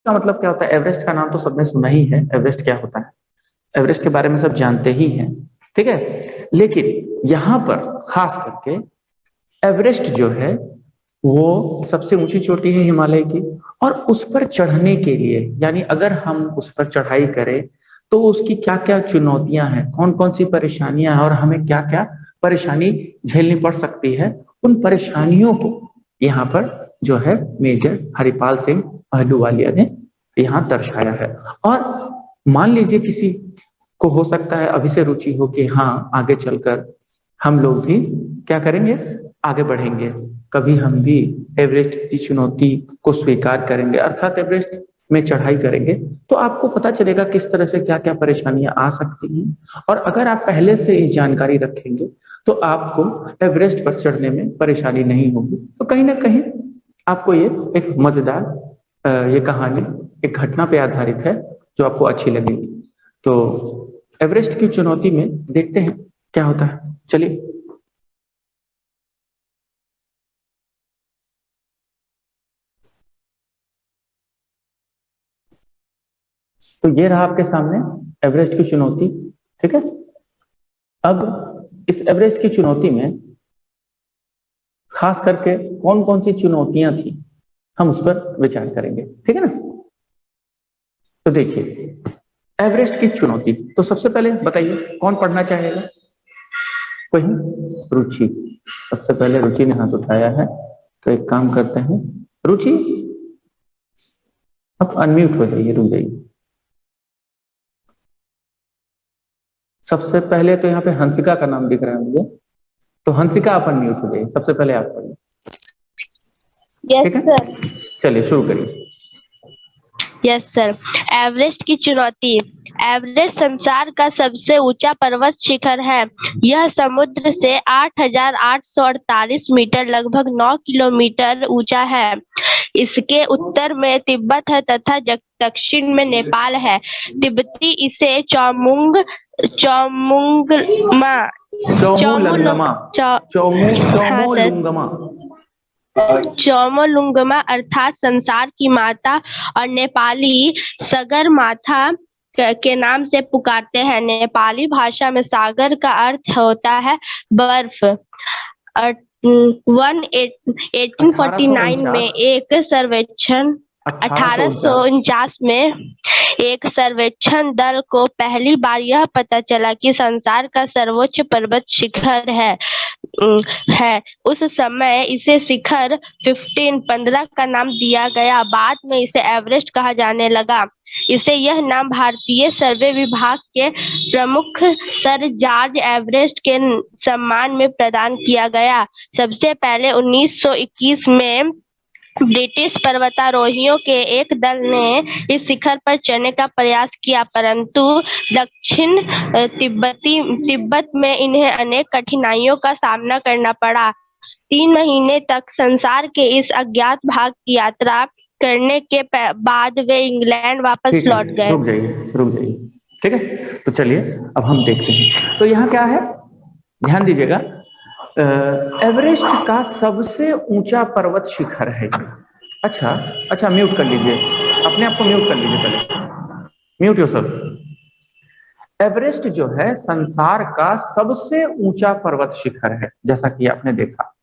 का मतलब क्या होता है? एवरेस्ट का नाम तो सबने सुना ही है। एवरेस्ट क्या होता है? एवरेस्ट के बारे में सब जानते ही हैं, ठीक है। लेकिन यहाँ पर खास करके एवरेस्ट जो है वो सबसे ऊंची चोटी है हिमालय की, और उस पर चढ़ने के लिए, यानी अगर हम उस पर चढ़ाई करें तो उसकी क्या क्या चुनौतियां हैं, कौन कौन सी परेशानियां हैं और हमें क्या क्या परेशानी झेलनी पड़ सकती है, उन परेशानियों को यहाँ पर जो है मेजर हरिपाल सिंह अहलूवालिया ने यहाँ दर्शाया है। और मान लीजिए किसी को हो सकता है अभी से रुचि हो कि हाँ आगे चलकर हम लोग भी क्या करेंगे, आगे बढ़ेंगे, कभी हम भी एवरेस्ट की चुनौती को स्वीकार करेंगे, अर्थात एवरेस्ट में चढ़ाई करेंगे, तो आपको पता चलेगा किस तरह से क्या क्या परेशानियां आ सकती हैं। और अगर आप पहले से इस जानकारी रखेंगे तो आपको एवरेस्ट पर चढ़ने में परेशानी नहीं होगी। तो कहीं ना कहीं आपको ये एक मजेदार ये कहानी एक घटना पे आधारित है जो आपको अच्छी लगेगी। तो एवरेस्ट की चुनौती में देखते हैं क्या होता है, चलिए। तो ये रहा आपके सामने एवरेस्ट की चुनौती, ठीक है। अब इस एवरेस्ट की चुनौती में खास करके कौन कौन सी चुनौतियां थी हम उस पर विचार करेंगे, ठीक है ना। तो देखिए एवरेस्ट की चुनौती, तो सबसे पहले बताइए कौन पढ़ना चाहेगा? कोई? रुचि, सबसे पहले रुचि ने हाथ उठाया है। तो एक काम करते हैं, रुचि आप अनम्यूट हो जाइए, रुक जाइए। सबसे पहले तो यहाँ पे हंसिका का नाम दिख रहा है मुझे, तो हंसिका आप अनम्यूट हो जाइए, सबसे पहले आप पढ़िए। Yes sir. चलिए शुरू करिए। Yes sir. एवरेस्ट की चुनौती। एवरेस्ट संसार का सबसे ऊंचा पर्वत शिखर है। यह समुद्र से 8,848 मीटर लगभग 9 किलोमीटर ऊंचा है। इसके उत्तर में तिब्बत है तथा दक्षिण में नेपाल है। तिब्बती इसे चौमोलुंगमा अर्थात संसार की माता और नेपाली सगरमाथा के नाम से पुकारते हैं। नेपाली भाषा में सागर का अर्थ होता है बर्फ। 1849 में एक सर्वेक्षण 1849 में एक सर्वेक्षण दल को पहली बार यह पता चला कि संसार का सर्वोच्च पर्वत शिखर है। उस समय इसे शिखर 15 का नाम दिया गया। बाद में इसे एवरेस्ट कहा जाने लगा। इसे यह नाम भारतीय सर्वे विभाग के प्रमुख सर जॉर्ज एवरेस्ट के सम्मान में प्रदान किया गया। सबसे पहले 1921 में ब्रिटिश पर्वतारोहियों के एक दल ने इस शिखर पर चढ़ने का प्रयास किया, परंतु दक्षिण तिब्बत में इन्हें अनेक कठिनाइयों का सामना करना पड़ा। 3 महीने तक संसार के इस अज्ञात भाग की यात्रा करने के बाद वे इंग्लैंड वापस लौट गए। रुक जाइए, ठीक है। तो चलिए अब हम देखते हैं, तो यहाँ क्या है, ध्यान दीजिएगा। एवरेस्ट का सबसे ऊंचा पर्वत शिखर है। अच्छा म्यूट कर लीजिए, अपने आप को म्यूट कर लीजिए पहले, म्यूट योरसेल्फ। एवरेस्ट जो है संसार का सबसे ऊंचा पर्वत शिखर है। जैसा कि आपने देखा,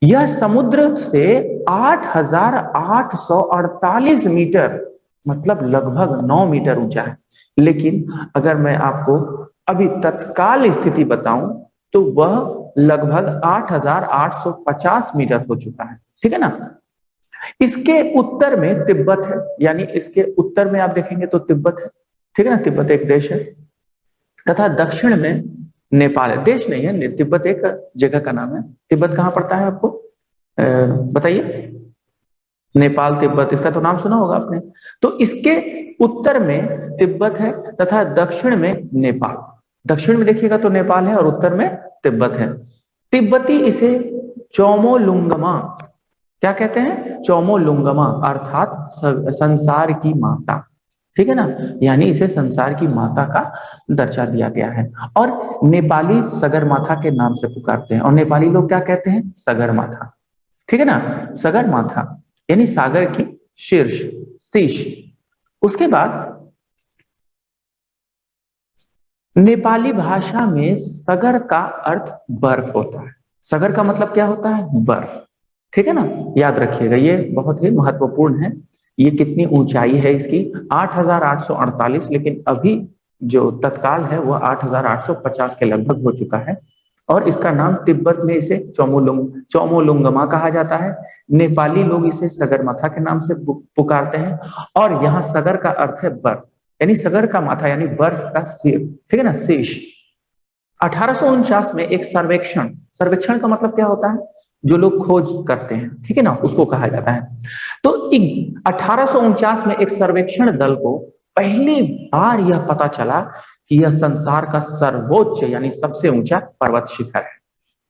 यह समुद्र से 8,848 मीटर मतलब लगभग 9 मीटर ऊंचा है। लेकिन अगर मैं आपको अभी तत्काल स्थिति बताऊं तो वह लगभग 8,850 मीटर हो चुका है, ठीक है ना। इसके उत्तर में तिब्बत है, यानी इसके उत्तर में आप देखेंगे तो तिब्बत है, ठीक है ना। तिब्बत एक देश है, तथा दक्षिण में नेपाल है। देश नहीं है, तिब्बत एक जगह का नाम है। तिब्बत कहाँ पड़ता है आपको बताइए? नेपाल तिब्बत, इसका तो नाम सुना होगा आपने। तो इसके उत्तर में तिब्बत है तथा दक्षिण में नेपाल। दक्षिण में देखिएगा तो नेपाल है और उत्तर में तिब्बत है। तिब्बती इसे चौमोलुंगमा क्या कहते हैं? चौमोलुंगमा अर्थात संसार की माता, ठीक है ना। यानी इसे संसार की माता का दर्जा दिया गया है। और नेपाली सगरमाथा के नाम से पुकारते हैं। और नेपाली लोग क्या कहते हैं? सगरमाथा, ठीक है ना। सगरमाथा यानी सागर की शीर्ष, उसके बाद नेपाली भाषा में सगर का अर्थ बर्फ होता है। सगर का मतलब क्या होता है? बर्फ। ठीक है ना, याद रखिएगा, ये बहुत ही महत्वपूर्ण है। ये कितनी ऊंचाई है इसकी? 8,848, लेकिन अभी जो तत्काल है वो 8,850 के लगभग हो चुका है। और इसका नाम तिब्बत में इसे चौमोलुंगमा कहा जाता है। नेपाली लोग इसे सगरमाथा के नाम से पुकारते हैं। और यहाँ सगर का अर्थ है बर्फ, यानी सगर का माथा यानी बर्फ का सिर। ठीक है ना, शीश। 1849 में एक सर्वेक्षण, सर्वेक्षण का मतलब क्या होता है? जो लोग खोज करते हैं, ठीक है ना, उसको कहा जाता है। तो 1849 में एक सर्वेक्षण दल को पहली बार यह पता चला कि यह संसार का सर्वोच्च यानी सबसे ऊंचा पर्वत शिखर है।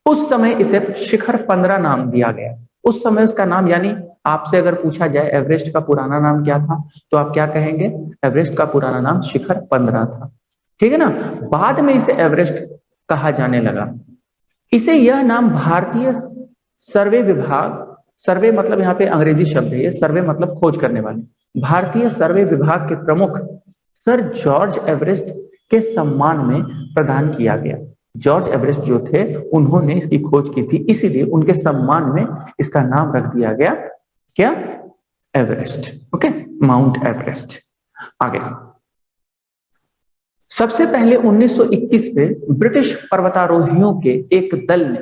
उस समय इसे शिखर 15 नाम दिया गया। उस समय उसका नाम, यानी आपसे अगर पूछा जाए एवरेस्ट का पुराना नाम क्या था, तो आप क्या कहेंगे? एवरेस्ट का पुराना नाम शिखर 15 था। ठीक है ना। बाद में इसे एवरेस्ट कहा जाने लगा। इसे यह नाम भारतीय सर्वे विभाग, सर्वे मतलब यहाँ पे अंग्रेजी शब्द है, ये सर्वे मतलब खोज करने वाले, भारतीय सर्वे विभाग के प्रमुख सर जॉर्ज एवरेस्ट के सम्मान में प्रदान किया गया। जॉर्ज एवरेस्ट जो थे उन्होंने इसकी खोज की थी, इसीलिए उनके सम्मान में इसका नाम रख दिया गया, क्या? एवरेस्ट। Okay, mount Everest. आगे, सबसे पहले 1921 में ब्रिटिश पर्वतारोहियों के एक दल ने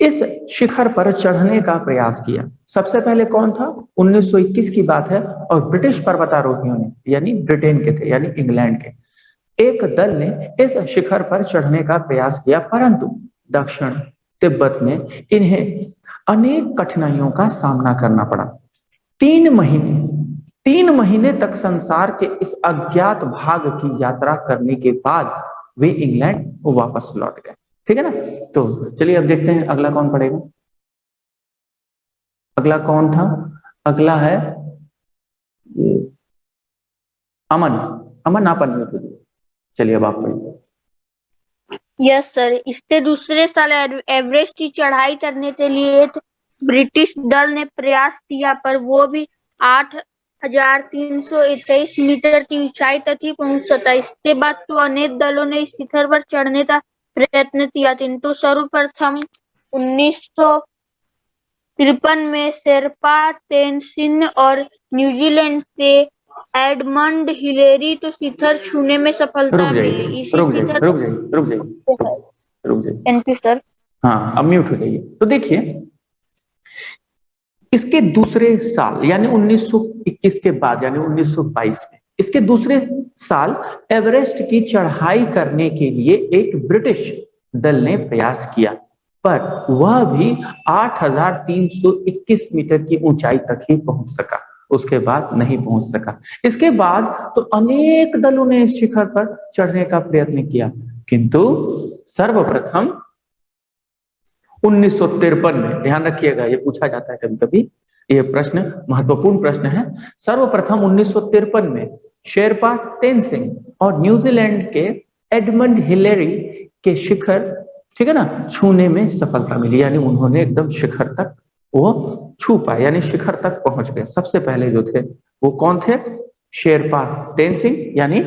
इस शिखर पर चढ़ने का प्रयास किया। सबसे पहले कौन था? 1921 की बात है, और ब्रिटिश पर्वतारोहियों ने, यानी ब्रिटेन के थे, यानी इंग्लैंड के एक दल ने इस शिखर पर चढ़ने का प्रयास किया, परंतु दक्षिण तिब्बत में इन्हें अनेक कठिनाइयों का सामना करना पड़ा। 3 महीने तक संसार के इस अज्ञात भाग की यात्रा करने के बाद वे इंग्लैंड वापस लौट गए। ठीक है ना। तो चलिए अब देखते हैं अगला कौन पढ़ेगा। अगला कौन था? अगला है अमन। अमन आप अनम्यूट हो जाइए। चलिए अब आप पढ़िए। यस सर, इससे दूसरे साल एवरेस्ट की चढ़ाई करने के लिए ब्रिटिश दल ने प्रयास किया, पर वो भी 8,321 मीटर की ऊंचाई तक ही पहुंच सका। इसके बाद तो अनेक दलों ने इस शिखर पर चढ़ने का प्रयत्न किया, किंतु सर्वप्रथम 1953 में शेरपा तेनसिंग और न्यूजीलैंड के एडमंड हिलेरी तो शिखर छूने में सफलता मिली। रुक जाइए। Thank you sir. हाँ, अब म्यूट हो जाइए। तो देखिए, इसके दूसरे साल यानी 1921 के बाद यानी 1922 में, इसके दूसरे साल एवरेस्ट की चढ़ाई करने के लिए एक ब्रिटिश दल ने प्रयास किया, पर वह भी 8,321 मीटर की ऊंचाई तक ही पहुंच सका, उसके बाद नहीं पहुंच सका। इसके बाद तो अनेक दलों ने इस शिखर पर चढ़ने का प्रयत्न किया, किंतु सर्वप्रथम 1953 में, ध्यान रखिएगा ये पूछा जाता है कभी कभी, ये प्रश्न महत्वपूर्ण प्रश्न है। सर्वप्रथम 1953 में शेरपा तेनसिंग और न्यूजीलैंड के एडमंड हिलेरी के शिखर, ठीक है ना, छूने में सफलता मिली, यानी उन्होंने एकदम शिखर तक वो छू पाए, यानी शिखर तक पहुंच गए। सबसे पहले जो थे वो कौन थे? शेरपा तेनसिंग, यानी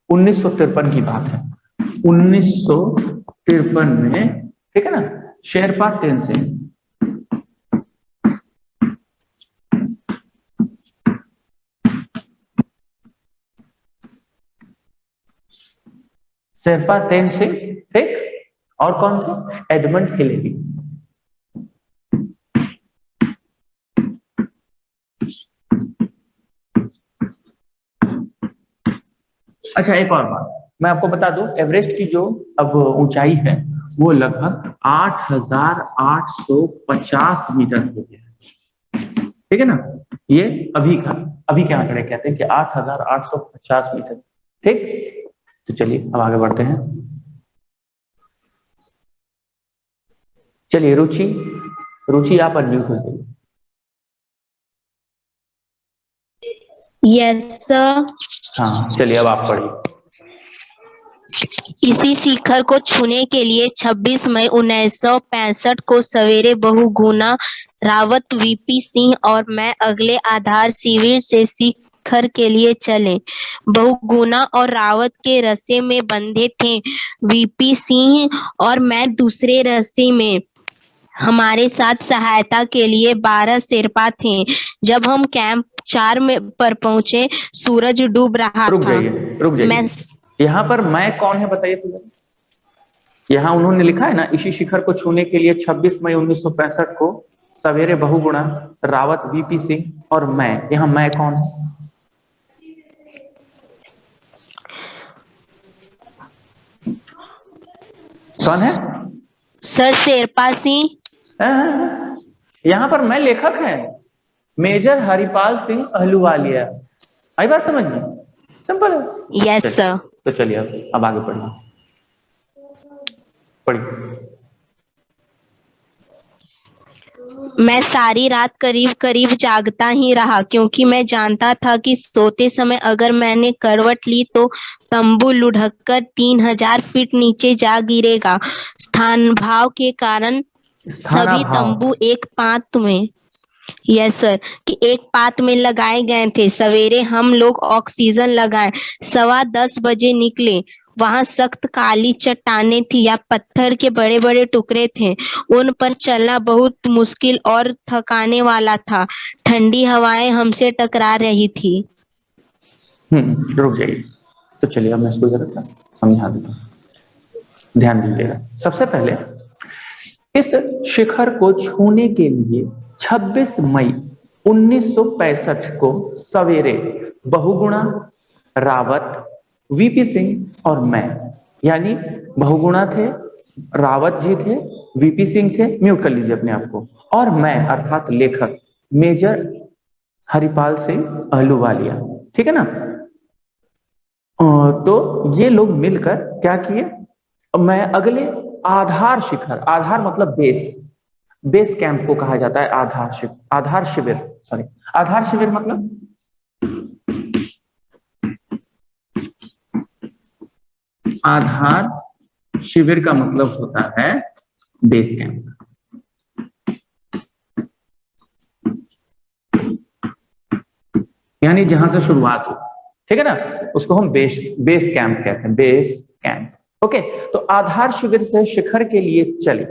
1953 की बात है। 1953 में, ठीक है ना, शेरपा तेनसिंग। शेरपा तेनसिंग, ठीक, और कौन थे? Edmund Hillary. अच्छा, एक और बात मैं आपको बता दूं, एवरेस्ट की जो अब ऊंचाई है वो लगभग 8,850 मीटर हो गया है। ठीक है ना, ये अभी के आंकड़े कहते हैं कि 8,850 मीटर। ठीक, तो चलिए अब आगे बढ़ते हैं। चलिए रुचि आप अनम्यूट हो जाइए। Yes sir. हाँ, चलिए अब आप पढ़िए। इसी शिखर को छूने के लिए 26 मई 1965 को सवेरे बहुगुणा रावत, वीपी सिंह और मैं अगले आधार शिविर से शिखर के लिए चले। बहुगुणा और रावत के रस्से में बंधे थे वीपी सिंह और मैं दूसरे रस्से में। हमारे साथ सहायता के लिए 12 शेरपा थे। जब हम कैंप 4 में पर पहुंचे, सूरज डूब रहा रुक था। जाइए मैं यहाँ पर मैं कौन है बताइए तो। यहाँ उन्होंने लिखा है ना, इसी शिखर को छूने के लिए 26 मई 1965 को सवेरे बहुगुणा, रावत, वीपी सिंह और मैं। यहाँ मैं कौन है? कौन है सर? शेरपा सिंह। यहाँ पर मैं लेखक है, मेजर हरिपाल सिंह अहलूवालिया। आई बात समझ में? सिंपल है। Yes sir. तो चलिए अब आगे पढ़िए। मैं सारी रात करीब करीब जागता ही रहा, क्योंकि मैं जानता था कि सोते समय अगर मैंने करवट ली तो तंबू लुढ़ककर 3000 फीट नीचे जा गिरेगा। स्थान भाव के कारण सभी तंबू एक पात में, यस सर, कि एक पात में लगाए गए थे। सवेरे हम लोग ऑक्सीजन लगाए, 10:15 बजे निकले। वहां सख्त काली चट्टानें थी या पत्थर के बड़े बड़े टुकड़े थे। उन पर चलना बहुत मुश्किल और थकाने वाला था। ठंडी हवाएं हमसे टकरा रही थी। रुक जाइए। तो चलिए अब मैं इसको जरा समझा देता हूँ, ध्यान दीजिएगा। सबसे पहले इस शिखर को छूने के लिए 26 मई 1965 को सवेरे बहुगुणा, रावत, वीपी सिंह और मैं, यानी बहुगुणा थे, रावत जी थे, वीपी सिंह थे, म्यूट कर लीजिए अपने आप को, और मैं अर्थात लेखक मेजर हरिपाल सिंह अहलूवालिया, ठीक है ना। तो ये लोग मिलकर क्या किए, मैं अगले आधार शिखर, आधार मतलब बेस कैंप को कहा जाता है आधार शिविर, सॉरी आधार शिविर मतलब आधार शिविर का मतलब होता है बेस कैंप। यानी जहां से शुरुआत हो, ठीक है ना, उसको हम बेस कैंप कहते हैं, बेस कैंप। ओके, तो आधार शिविर से शिखर के लिए चले।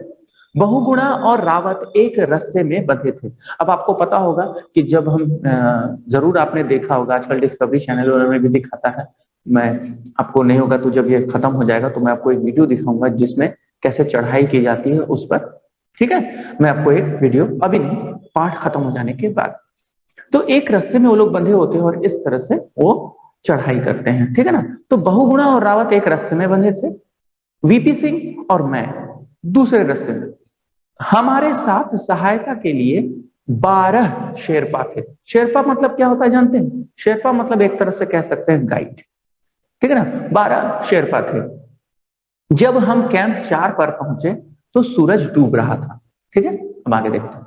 बहुगुणा और रावत एक रास्ते में बंधे थे। अब आपको पता होगा कि जब हम जरूर आपने देखा होगा, आजकल डिस्कवरी चैनल में भी दिखाता है, मैं आपको नहीं होगा तो जब ये खत्म हो जाएगा तो मैं आपको एक वीडियो दिखाऊंगा जिसमें कैसे चढ़ाई की जाती है उस पर, ठीक है। मैं आपको एक वीडियो, अभी नहीं, पाठ खत्म हो जाने के बाद। तो एक रास्ते में वो लोग बंधे होते हैं और इस तरह से वो चढ़ाई करते हैं, ठीक है ना। तो बहुगुणा और रावत एक रास्ते में बंधे थे, वीपी सिंह और मैं दूसरे रास्ते में। हमारे साथ सहायता के लिए 12 शेरपा थे। शेरपा मतलब क्या होता है जानते हैं? शेरपा मतलब एक तरह से कह सकते हैं गाइड, ठीक है ना। 12 शेरपा थे। जब हम कैंप 4 पर पहुंचे तो सूरज डूब रहा था, ठीक है। अब आगे देखते हैं।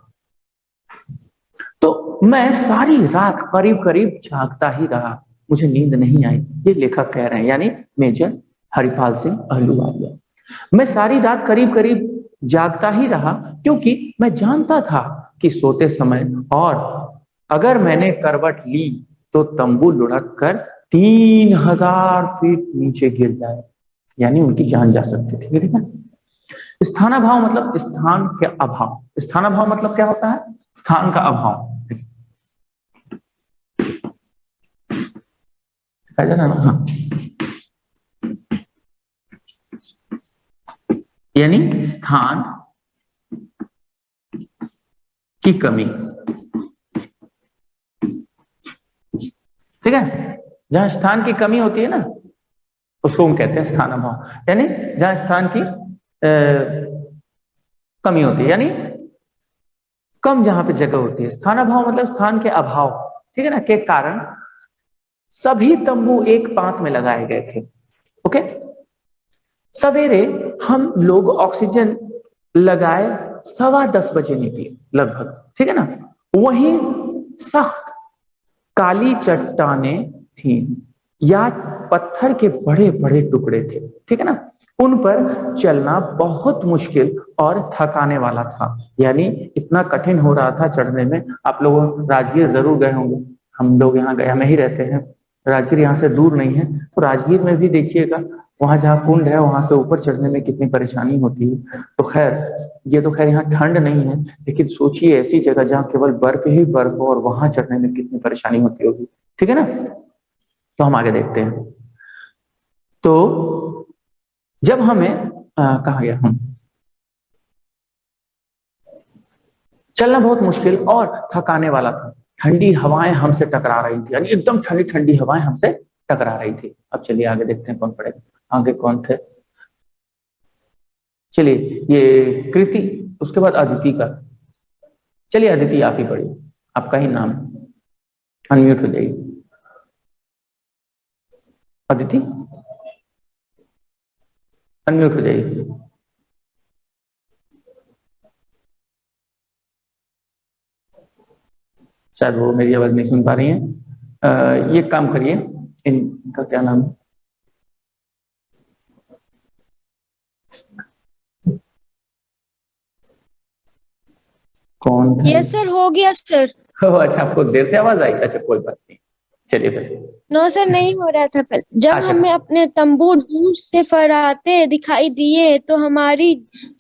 तो मैं सारी रात करीब करीब जागता ही रहा, मुझे नींद नहीं आई। ये लेखक कह रहे हैं, यानी मेजर हरिपाल सिंह अहलूवालिया। मैं सारी रात करीब करीब जागता ही रहा, क्योंकि मैं जानता था कि सोते समय और अगर मैंने करवट ली तो तंबू लुढ़क कर 3000 फीट नीचे गिर जाए, यानी उनकी जान जा सकती थी, ठीक है। स्थानाभाव मतलब स्थान के अभाव। स्थानाभाव मतलब क्या होता है? स्थान का अभाव। हाँ, यानी स्थान की कमी, ठीक है। जहां स्थान की कमी होती है ना, उसको हम कहते हैं स्थानाभाव। यानी जहां स्थान की कमी होती है, यानी कम जहां पे जगह होती है। स्थानाभाव मतलब स्थान के अभाव, ठीक है ना, के कारण सभी तंबू एक पांत में लगाए गए थे। ओके, सवेरे हम लोग ऑक्सीजन लगाए 10:15 बजे निकले लगभग, ठीक है ना। वहीं सख्त काली चट्टानें थी या पत्थर के बड़े बड़े टुकड़े थे, ठीक है ना। उन पर चलना बहुत मुश्किल और थकाने वाला था, यानी इतना कठिन हो रहा था चढ़ने में। आप लोग राजगीर जरूर गए होंगे, हम लोग यहाँ गया में ही रहते हैं, राजगीर यहाँ से दूर नहीं है, तो राजगीर में भी देखिएगा वहां जहाँ कुंड है वहां से ऊपर चढ़ने में कितनी परेशानी होती है। तो खैर ये तो खैर यहाँ ठंड नहीं है, लेकिन सोचिए ऐसी जगह जहाँ केवल बर्फ ही बर्फ हो और वहां चढ़ने में कितनी परेशानी होती होगी। ठीक है ना, तो हम आगे देखते हैं। तो जब हमें कहा गया हम चलना बहुत मुश्किल और थकाने वाला था, ठंडी हवाएं हमसे टकरा रही थी, यानी एकदम ठंडी ठंडी हवाएं हमसे टकरा रही थी। अब चलिए आगे देखते हैं कौन पड़ेगा, आगे कौन थे। चलिए ये कृति, उसके बाद अदिति का। चलिए अदिति आप ही पढ़िए, आपका ही नाम, अनम्यूट हो जाइए अदिति, अनम्यूट हो जाइए। शायद वो मेरी आवाज नहीं सुन पा रही हैं। ये काम करिए, इनका क्या नाम है, कौन था? यस सर, हो गया सर। अच्छा आपको देर से आवाज आई, अच्छा कोई बात नहीं, चलिए फिर। नो सर, नहीं हो रहा था पहले। जब अच्छा। हमें अपने तंबू दूर से फहराते दिखाई दिए तो हमारी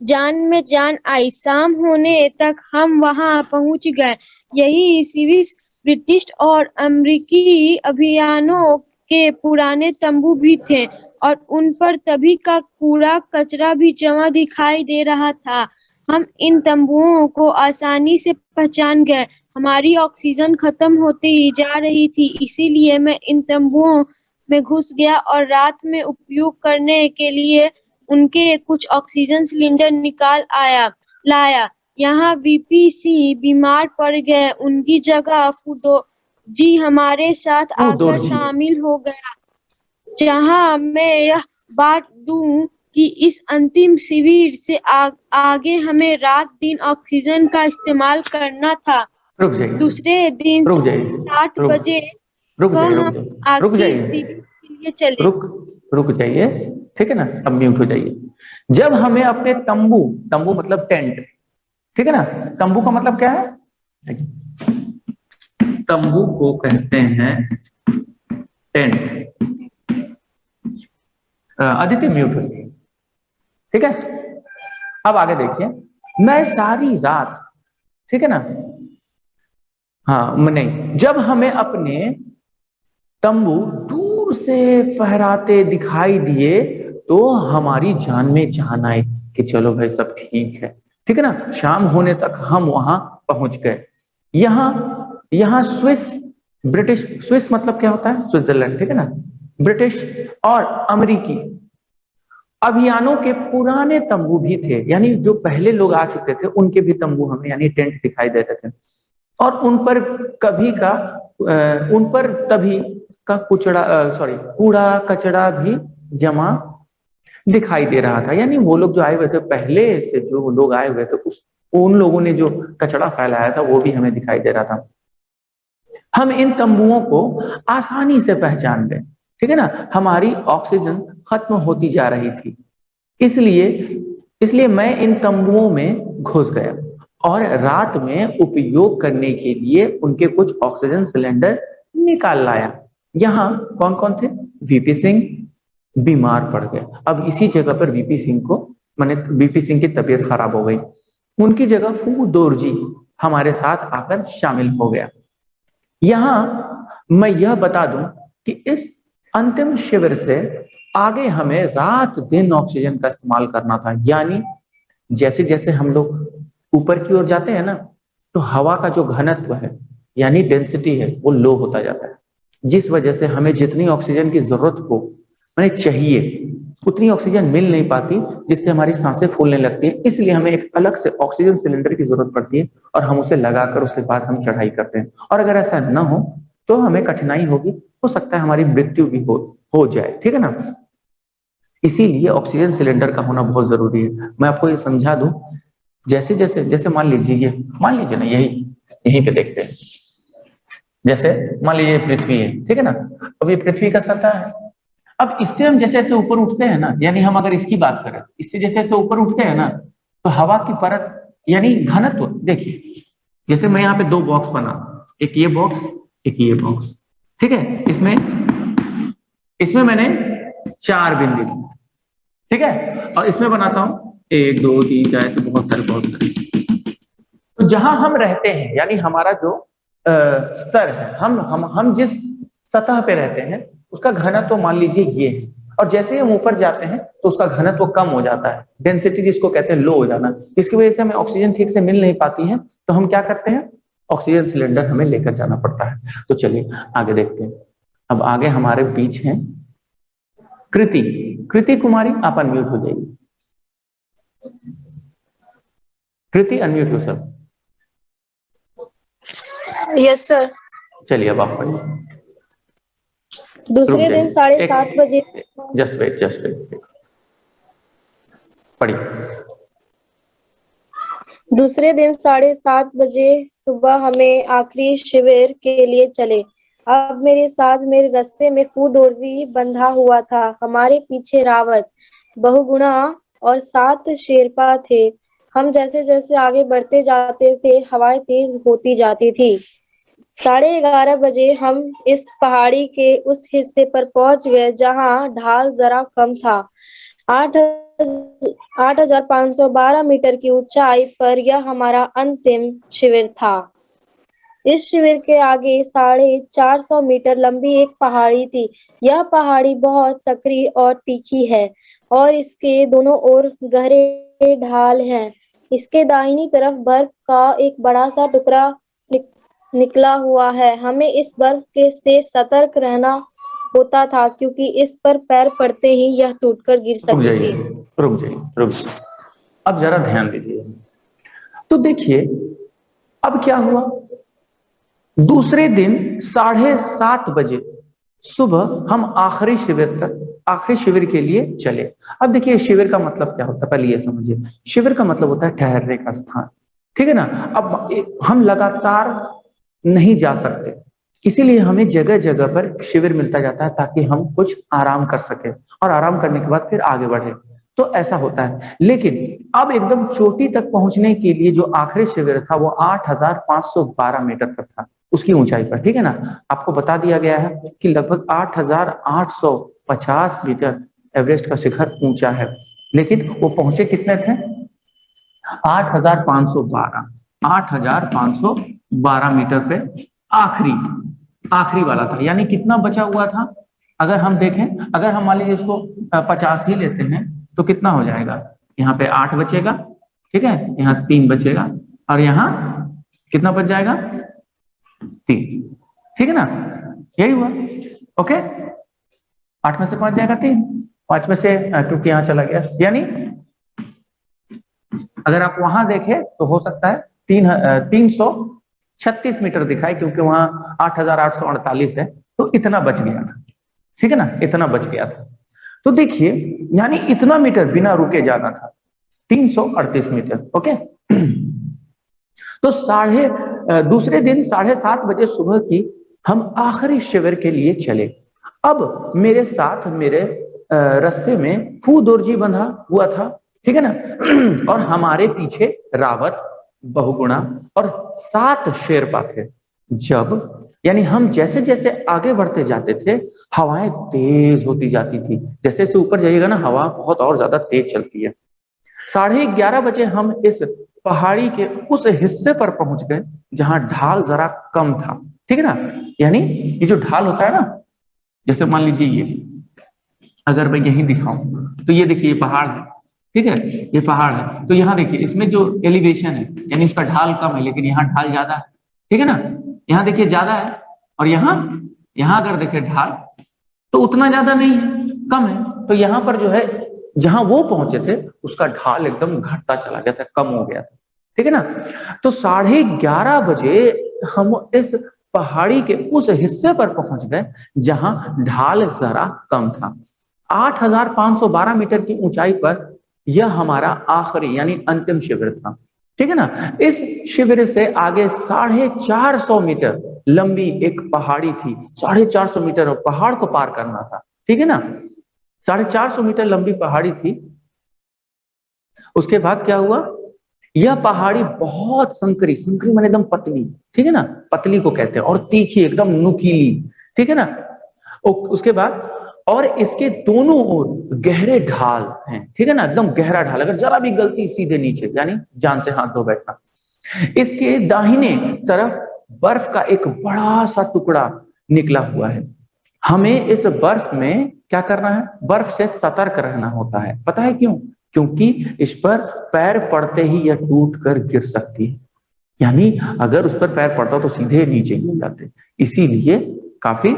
जान में जान आई। शाम होने तक हम वहां पहुंच गए। यही स्विस, ब्रिटिश और अमेरिकी अभियानों के पुराने तंबू भी थे और उन पर तभी का कूड़ा कचरा भी जमा दिखाई दे रहा था। हम इन तंबुओं को आसानी से पहचान गए। हमारी ऑक्सीजन खत्म होती ही जा रही थी, इसीलिए मैं इन तंबुओं में घुस गया और रात में उपयोग करने के लिए उनके कुछ ऑक्सीजन सिलेंडर निकाल लाया। यहाँ वीपीसी बीमार पड़ गए, उनकी जगह फुदो जी हमारे साथ आकर शामिल हो गया। जहाँ मैं यह बात दूं कि इस अंतिम शिविर से आगे हमें रात दिन ऑक्सीजन का इस्तेमाल करना था। रुक जाइए, दूसरे दिन 7 बजे हम आगे शिविर के लिए चले। रुक जाइए, ठीक है ना, अब म्यूट हो जाइए। जब हमें अपने तंबू मतलब टेंट, ठीक है ना, तंबू का मतलब क्या है, तंबू को कहते हैं टेंट। आदित्य म्यूट हो जाइए, ठीक है। अब आगे देखिए, मैं सारी रात, ठीक है ना, हाँ नहीं, जब हमें अपने तंबू दूर से फहराते दिखाई दिए तो हमारी जान में जान आई कि चलो भाई सब ठीक है, ठीक है ना। शाम होने तक हम वहां पहुंच गए। यहाँ स्विस, ब्रिटिश, स्विस मतलब क्या होता है, स्विट्जरलैंड, ठीक है ना, ब्रिटिश और अमेरिकी अभियानों के पुराने तंबू भी थे, यानी जो पहले लोग आ चुके थे उनके भी तंबू हमें यानी टेंट दिखाई दे रहे थे। और उन पर तभी का कूड़ा कचरा भी जमा दिखाई दे रहा था। यानी वो लोग जो आए हुए थे, पहले से जो लोग आए हुए थे, उन लोगों ने जो कचरा फैलाया था वो भी हमें दिखाई दे रहा था। हम इन तंबुओं को आसानी से पहचान गए, ठीक है ना। हमारी ऑक्सीजन खत्म होती जा रही थी, इसलिए मैं इन तंबुओं में घुस गया और रात में उपयोग करने के लिए उनके कुछ ऑक्सीजन सिलेंडर निकाल लाया। यहाँ कौन कौन थे, वीपी सिंह बीमार पड़ गए। अब इसी जगह पर वीपी सिंह की तबीयत खराब हो गई, उनकी जगह फूदोरजी हमारे साथ आकर शामिल हो गया। यहाँ मैं यह बता दूं कि इस अंतिम शिविर से आगे हमें रात दिन ऑक्सीजन का इस्तेमाल करना था। यानी जैसे जैसे हम लोग ऊपर की ओर जाते हैं ना, तो हवा का जो घनत्व है यानी डेंसिटी है वो लो होता जाता है, जिस वजह से हमें जितनी ऑक्सीजन की जरूरत हो, मैंने चाहिए, उतनी ऑक्सीजन मिल नहीं पाती, जिससे हमारी सांसें फूलने लगती है। इसलिए हमें एक अलग से ऑक्सीजन सिलेंडर की जरूरत पड़ती है और हम उसे लगाकर उसके बाद हम चढ़ाई करते हैं। और अगर ऐसा न हो तो हमें कठिनाई होगी, हो सकता है हमारी मृत्यु भी हो जाए, ठीक है ना। इसीलिए ऑक्सीजन सिलेंडर का होना बहुत जरूरी है। मैं आपको ये समझा दूं, जैसे मान लीजिए ना, यहीं पे देखते हैं, जैसे मान लीजिए पृथ्वी है, ठीक है ना। अब ये पृथ्वी का सतह है। अब इससे हम जैसे जैसे ऊपर उठते हैं ना, यानी हम अगर इसकी बात करें, इससे जैसे जैसे ऊपर उठते हैं ना, तो हवा की परत यानी घनत्व देखिए, जैसे मैं यहाँ पे 2 बॉक्स बना, एक ये बॉक्स एक ये बॉक्स, ठीक है। इसमें मैंने 4 बिंदु लिए, ठीक है, और इसमें बनाता हूं 1 2 3 4 ऐसे बहुत सारे। तो जहां हम रहते हैं यानी हमारा जो स्तर है, हम जिस सतह पे रहते हैं उसका घनत्व मान लीजिए ये है, और जैसे ही हम ऊपर जाते हैं तो उसका घनत्व कम हो जाता है, डेंसिटी जिसको कहते हैं लो हो जाना, जिसकी वजह से हमें ऑक्सीजन ठीक से मिल नहीं पाती है। तो हम क्या करते हैं, ऑक्सीजन सिलेंडर हमें लेकर जाना पड़ता है। तो चलिए आगे देखते हैं। अब आगे हमारे बीच हैं कृति कुमारी, आप अनम्यूट हो जाइए। कृति अनम्यूट हो सब। Yes sir. चलिए अब आप पढ़िए। दूसरे दिन 7:30 बजे। जस्ट वेट पढ़िए। दूसरे दिन 7:30 बजे सुबह हमें आखिरी शिविर के लिए चले। अब मेरे साथ मेरे रस्से में फूदोरजी बंधा हुआ था। हमारे पीछे रावत, बहुगुणा और 7 शेरपा थे। हम जैसे जैसे आगे बढ़ते जाते थे हवाएं तेज होती जाती थी। 11:30 बजे हम इस पहाड़ी के उस हिस्से पर पहुंच गए जहां ढाल जरा कम था। 8,512 मीटर की ऊंचाई पर यह हमारा अंतिम शिविर था। इस शिविर के आगे 450 मीटर लंबी एक पहाड़ी थी। यह पहाड़ी बहुत सक्रिय और तीखी है और इसके दोनों ओर गहरे ढाल हैं। इसके दाहिनी तरफ बर्फ का एक बड़ा सा टुकड़ा निकला हुआ है। हमें इस बर्फ के से सतर्क रहना होता था क्योंकि इस पर पैर पड़ते ही यह टूटकर गिर सकती थी। रुक जाइए। अब जरा ध्यान दीजिए। तो देखिए अब क्या हुआ, दूसरे दिन 7:30 बजे सुबह हम आखिरी शिविर के लिए चले। अब देखिए शिविर का मतलब क्या होता है, पहले ये समझिए। शिविर का मतलब होता है ठहरने का स्थान, ठीक है ना। अब हम लगातार नहीं जा सकते, इसीलिए हमें जगह जगह पर शिविर मिलता जाता है ताकि हम कुछ आराम कर सके और आराम करने के बाद फिर आगे बढ़े। तो ऐसा होता है। लेकिन अब एकदम चोटी तक पहुंचने के लिए जो आखिरी शिविर था वो 8,512 मीटर पर था, उसकी ऊंचाई पर, ठीक है ना। आपको बता दिया गया है कि लगभग 8,850 मीटर एवरेस्ट का शिखर ऊंचा है, लेकिन वो पहुंचे कितने थे, 8,512 मीटर पे आखिरी वाला था। यानी कितना बचा हुआ था, अगर हम देखें, अगर हम मान लीजिए इसको 50 ही लेते हैं तो कितना हो जाएगा, यहाँ पे 8 बचेगा, ठीक है, यहाँ 3 बचेगा और यहाँ कितना बच जाएगा, 3, ठीक है ना। यही हुआ, ओके। 8 में से 5 जाएगा 3, 5 में से क्योंकि यहाँ चला गया, यानी अगर आप वहां देखें तो हो सकता है 336 मीटर दिखाए क्योंकि वहां 8,848 है, तो इतना बच गया था, ठीक है ना, इतना बच गया था। तो देखिए यानी इतना मीटर बिना रुके जाना था, 338 मीटर, ओके। तो दूसरे दिन 7:30 बजे सुबह की हम आखिरी शिविर के लिए चले। अब मेरे साथ मेरे रस्ते में फूदोरजी बंधा हुआ था, ठीक है ना, और हमारे पीछे रावत, बहुगुणा और 7 शेरपा थे। यानी हम जैसे जैसे आगे बढ़ते जाते थे हवाएं तेज होती जाती थी, जैसे जैसे ऊपर जाइएगा ना हवा बहुत और ज्यादा तेज चलती है। 11:30 बजे हम इस पहाड़ी के उस हिस्से पर पहुंच गए जहां ढाल जरा कम था, ठीक है ना। यानी ये जो ढाल होता है ना, जैसे मान लीजिए ये अगर मैं यही दिखाऊं तो ये देखिए पहाड़ है, ठीक है, ये पहाड़ है। तो यहाँ देखिए इसमें जो एलिवेशन है यानी इसका ढाल कम है, लेकिन यहाँ ढाल ज्यादा है, ठीक है ना। यहाँ देखिए ज्यादा है और यहाँ अगर देखिए ढाल तो उतना ज्यादा नहीं है, कम है। तो यहाँ पर जो है जहां वो पहुंचे थे उसका ढाल एकदम घटता चला गया था, कम हो गया था, ठीक है ना। तो 11:30 बजे हम इस पहाड़ी के उस हिस्से पर पहुंच गए जहां ढाल जरा कम था। 8,512 मीटर की ऊंचाई पर यह हमारा आखिरी यानी अंतिम शिविर था, ठीक है ना। इस शिविर से आगे 450 मीटर लंबी एक पहाड़ी थी, 450 मीटर पहाड़ को पार करना था, ठीक है ना। 450 मीटर लंबी पहाड़ी थी। उसके बाद क्या हुआ, यह पहाड़ी बहुत संकरी, संकरी माने एकदम पतली, ठीक है ना, पतली को कहते हैं, और तीखी, एकदम नुकीली, ठीक है ना। उसके बाद और इसके दोनों ओर गहरे ढाल हैं, ठीक है ना, एकदम गहरा ढाल, अगर जरा भी गलती सीधे नीचे, यानी जान से हाथ धो बैठना। इसके दाहिने तरफ बर्फ का एक बड़ा सा टुकड़ा निकला हुआ है। हमें इस बर्फ में क्या करना है, बर्फ से सतर्क रहना होता है। पता है क्यों? क्योंकि इस पर पैर पड़ते ही यह टूट कर गिर सकती है, यानी अगर उस पर पैर पड़ता तो सीधे नीचे गिर जाते, इसीलिए काफी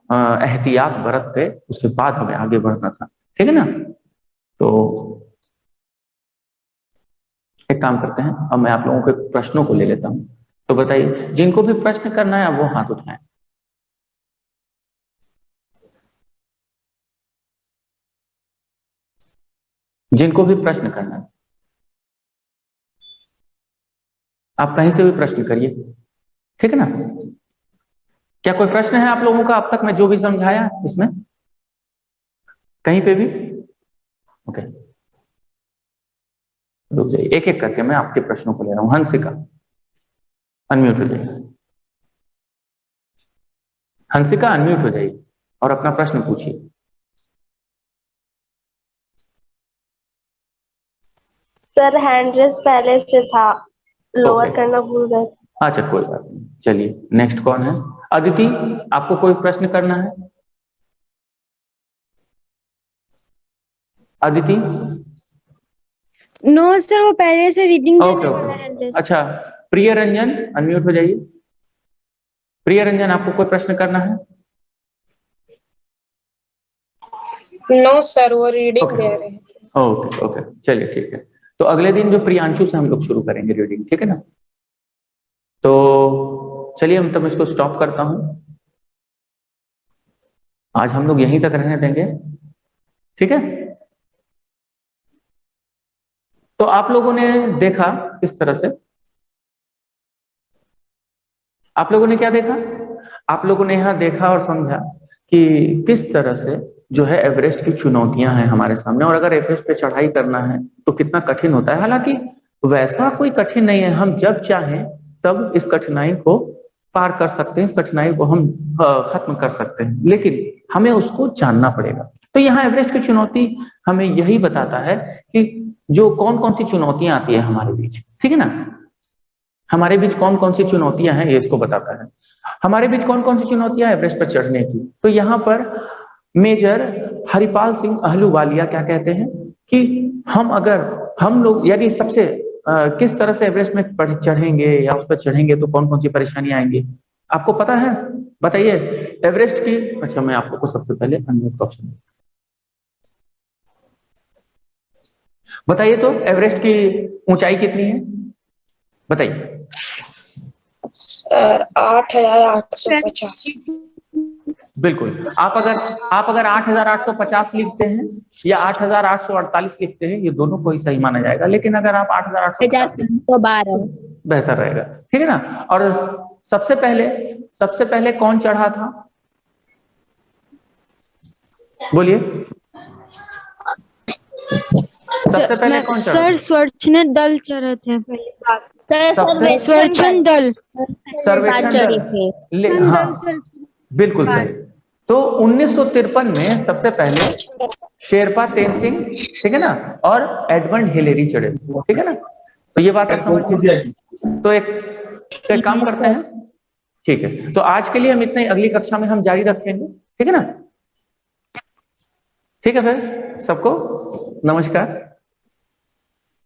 एहतियात बरत के उसके बाद हमें आगे बढ़ना था, ठीक है ना। तो एक काम करते हैं, अब मैं आप लोगों के प्रश्नों को ले लेता हूं। तो बताइए, जिनको भी प्रश्न करना है वो हाथ उठाएं। जिनको भी प्रश्न करना है, आप कहीं से भी प्रश्न करिए, ठीक है ना। क्या कोई प्रश्न है आप लोगों का अब तक मैं जो भी समझाया इसमें, कहीं पे भी? ओके, रुक जाइए, एक एक करके मैं आपके प्रश्नों को ले रहा हूं। हंसिका, अनम्यूट हो जाइए। हंसिका, अनम्यूट हो जाइए और अपना प्रश्न पूछिए। सर हैंड रेस पहले से था, लोअर करना भूल गए थे। अच्छा, कोई बात नहीं, चलिए नेक्स्ट कौन है? अदिति, आपको कोई प्रश्न करना है? अदिति? नो सर, वो पहले से रीडिंग देने वाला ओके, हैंड रेस। अच्छा, प्रिय रंजन, अनम्यूट हो जाइए। प्रिय रंजन, आपको कोई प्रश्न करना है? नो सर, वो रीडिंग दे रहे हैं। ओके ओके, चलिए ठीक है। तो अगले दिन जो प्रियांशु से हम लोग शुरू करेंगे रीडिंग, ठीक है ना। तो चलिए हम तब इसको स्टॉप करता हूं, आज हम लोग यहीं तक रहने देंगे, ठीक है। तो आप लोगों ने देखा किस तरह से, आप लोगों ने क्या देखा? आप लोगों ने यहां देखा और समझा कि किस तरह से जो है एवरेस्ट की चुनौतियां हैं हमारे सामने, और अगर एवरेस्ट पे चढ़ाई करना है तो कितना कठिन होता है। हालांकि वैसा कोई कठिन नहीं है, हम जब चाहें तब इस कठिनाई को पार कर सकते हैं, इस कठिनाई को हम खत्म कर सकते हैं, लेकिन हमें उसको जानना पड़ेगा। तो यहाँ एवरेस्ट की चुनौती हमें यही बताता है कि जो कौन कौन सी चुनौतियां आती है हमारे बीच, ठीक है ना। हमारे बीच कौन कौन सी चुनौतियां हैं ये इसको बताता है। हमारे बीच कौन कौन सी चुनौतियां एवरेस्ट पर चढ़ने की। तो यहाँ पर मेजर हरिपाल सिंह अहलूवालिया क्या कहते हैं कि हम लोग यदि सबसे किस तरह से एवरेस्ट में चढ़ेंगे या उस पर चढ़ेंगे तो कौन कौन सी परेशानियां आएंगी, आपको पता है? बताइए एवरेस्ट की। अच्छा, मैं आप लोग को सबसे पहले अनम्यूट का ऑप्शन बताइए। तो एवरेस्ट की ऊंचाई कितनी है बताइए? सर 8,850। बिल्कुल, आप अगर 8,850 लिखते हैं या 8,848 लिखते हैं, ये दोनों को ही सही माना जाएगा, लेकिन अगर आप 8,812 बेहतर रहेगा, ठीक है ना। और सबसे पहले कौन चढ़ा था, बोलिए? सबसे पहले कौन चढ़ा? सर स्वच्छंद दल चढ़े थे पहली बार। सर्वेक्षण दल। बिल्कुल सही। तो 1953 में सबसे पहले शेरपा तेनसिंह, ठीक है ना, और एडमंड हिलेरी चढ़े, ठीक है ना। तो ये बात समझ। तो एक काम करते हैं, ठीक है। तो आज के लिए हम इतने, अगली कक्षा में हम जारी रखेंगे, ठीक है ना। ठीक है, फिर सबको नमस्कार।